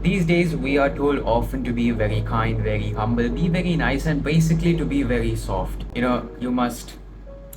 These days, we are told often to be very kind, very humble, be very nice, and basically to be very soft. You must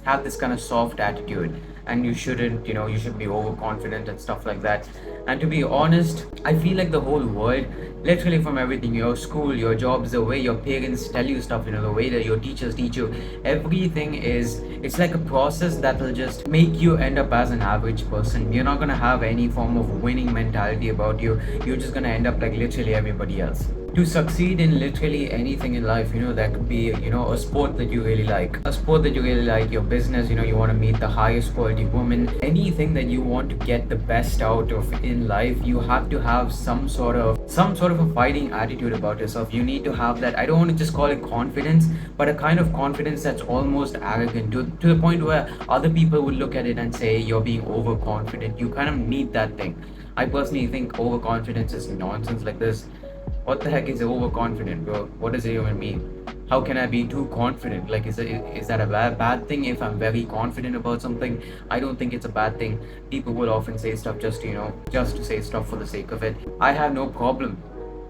have this kind of soft attitude, and you shouldn't, you should be overconfident and stuff like that. And to be honest, I feel like the whole world, literally from everything, your school, your jobs, the way your parents tell you stuff, the way that your teachers teach you, everything is, it's like a process that will just make you end up as an average person. You're not going to have any form of winning mentality about you. You're just going to end up like literally everybody else. To succeed in literally anything in life, that could be, a sport that you really like, your business, you want to meet the highest quality woman, anything that you want to get the best out of in life, you have to have some sort of a fighting attitude about yourself. You need to have that, I don't want to just call it confidence, but a kind of confidence that's almost arrogant, to the point where other people would look at it and say you're being overconfident. You kind of need that thing. I personally think overconfidence is nonsense. Like this, what the heck is overconfident, bro? What does it even mean? How can I be too confident? Like, is that a bad thing if I'm very confident about something? I don't think it's a bad thing. People will often say stuff just to say stuff for the sake of it. I have no problem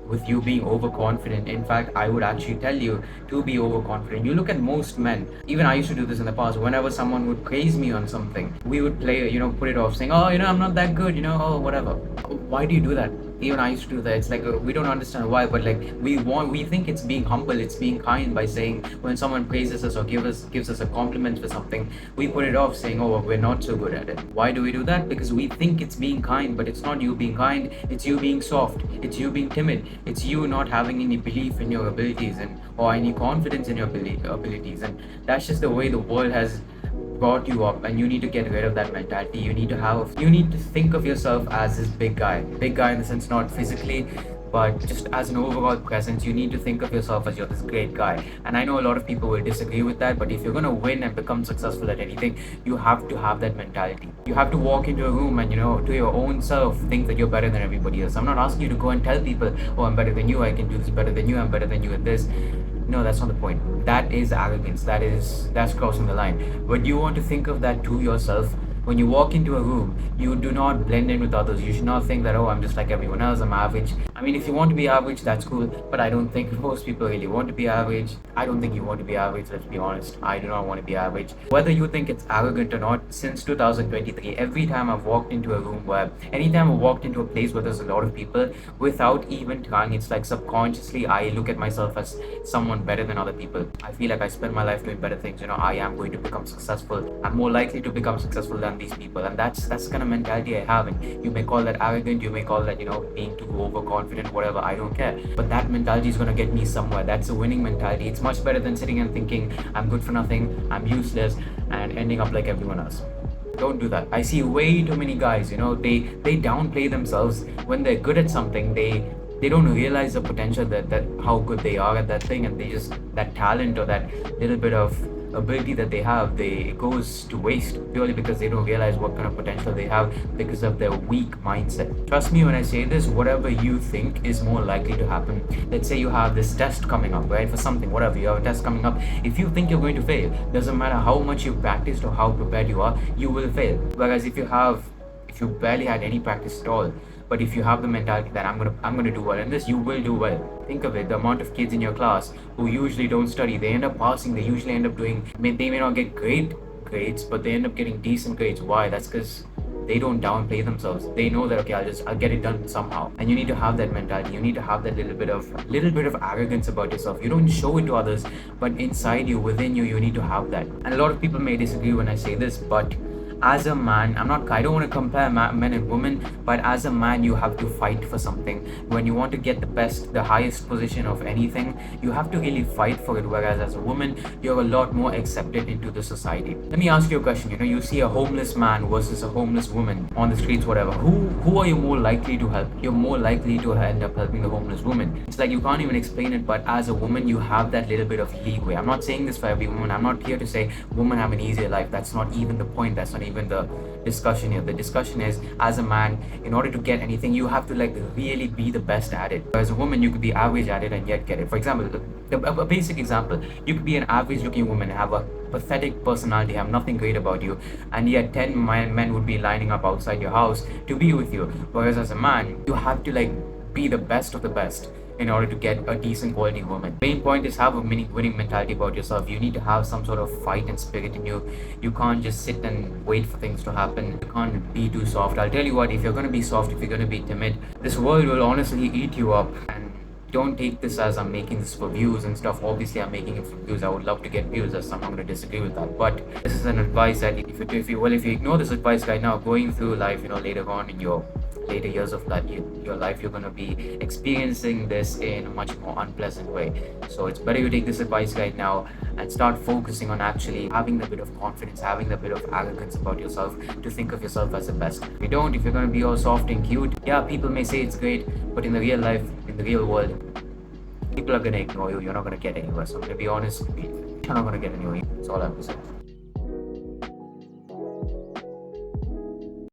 with you being overconfident. In fact, I would actually tell you to be overconfident. You look at most men, even I used to do this in the past. Whenever someone would praise me on something, we would play, put it off saying, oh, I'm not that good, oh, whatever. Why do you do that? Even I used to do that. It's like we don't understand why, but like we think it's being humble, it's being kind by saying when someone praises us or gives us a compliment for something, we put it off saying, oh, we're not so good at it. Why do we do that? Because we think it's being kind, but it's not you being kind. It's you being soft. It's you being timid. It's you not having any belief in your abilities or any confidence in your abilities, and that's just the way the world has brought you up, and you need to get rid of that mentality. You need to think of yourself as this big guy in the sense, not physically, but just as an overall presence. You need to think of yourself as you're this great guy. And I know a lot of people will disagree with that, but if you're going to win and become successful at anything, you have to have that mentality. You have to walk into a room and, to your own self, think that you're better than everybody else. I'm not asking you to go and tell people, oh, I'm better than you, I can do this better than you, I'm better than you at this. No, that's not the point. That is arrogance. That's crossing the line. But you want to think of that to yourself. When you walk into a room, you do not blend in with others. You should not think that, oh, I'm just like everyone else, I'm average. I mean, if you want to be average, that's cool, but I don't think most people really want to be average. I don't think you want to be average, let's be honest. I do not want to be average. Whether you think it's arrogant or not, since 2023, every time I've walked into a room anytime I've walked into a place where there's a lot of people, without even trying, it's like subconsciously I look at myself as someone better than other people. I feel like I spend my life doing better things. I am going to become successful. I'm more likely to become successful than these people, and that's the kind of mentality I have. And you may call that arrogant, you may call that being too overconfident, whatever, I don't care, but that mentality is going to get me somewhere. That's a winning mentality. It's much better than sitting and thinking I'm good for nothing, I'm useless, and ending up like everyone else. Don't do that. I see way too many guys, they downplay themselves when they're good at something. They don't realize the potential that how good they are at that thing, and they just, that talent or that little bit of ability that they have, it goes to waste purely because they don't realize what kind of potential they have because of their weak mindset. Trust me when I say this, whatever you think is more likely to happen. Let's say you have this test coming up, right? For something, whatever, you have a test coming up. If you think you're going to fail, doesn't matter how much you've practiced or how prepared you are, you will fail. Whereas if you barely had any practice at all, but if you have the mentality that I'm gonna do well in this, you will do well. Think of it, the amount of kids in your class who usually don't study, they end up passing, they usually end up they may not get great grades, but they end up getting decent grades. Why? That's because they don't downplay themselves. They know that, okay, I'll get it done somehow. And you need to have that mentality. You need to have that little bit of arrogance about yourself. You don't show it to others, but inside you, within you, you need to have that. And a lot of people may disagree when I say this, but as a man, I don't want to compare men and women, but as a man, you have to fight for something. When you want to get the highest position of anything, you have to really fight for it. Whereas as a woman, you're a lot more accepted into the society. Let me ask you a question. You see a homeless man versus a homeless woman on the streets, whatever. Who are you more likely to help? You're more likely to end up helping the homeless woman. It's like you can't even explain it, but as a woman, you have that little bit of leeway. I'm not saying this for every woman. I'm not here to say women have an easier life. That's not even the point. That's not even the discussion here. The discussion is, as a man, in order to get anything, you have to really be the best at it. As a woman, you could be average at it and yet get it. For example, a basic example, you could be an average looking woman, have a pathetic personality, have nothing great about you, and yet 10 men would be lining up outside your house to be with you. Whereas as a man, you have to be the best of the best in order to get a decent quality woman. Main point is have a winning mentality about yourself. You need to have some sort of fight and spirit in you. You can't just sit and wait for things to happen. You can't be too soft. I'll tell you what, if you're gonna be soft, if you're gonna be timid, this world will honestly eat you up. And don't take this as I'm making this for views and stuff. Obviously, I'm making it for views. I would love to get views. I'm not going to disagree with that. But this is an advice that if you ignore this advice right now, going through life, later on in your later years of life, your life, you're going to be experiencing this in a much more unpleasant way. So it's better you take this advice right now and start focusing on actually having the bit of confidence, having the bit of arrogance about yourself to think of yourself as the best. If you don't, if you're going to be all soft and cute, yeah, people may say it's great, but in the real life, in the real world, people are going to ignore you. You're not going to get anywhere. So I'm going to be honest, you're not going to get anywhere. That's all I have to say.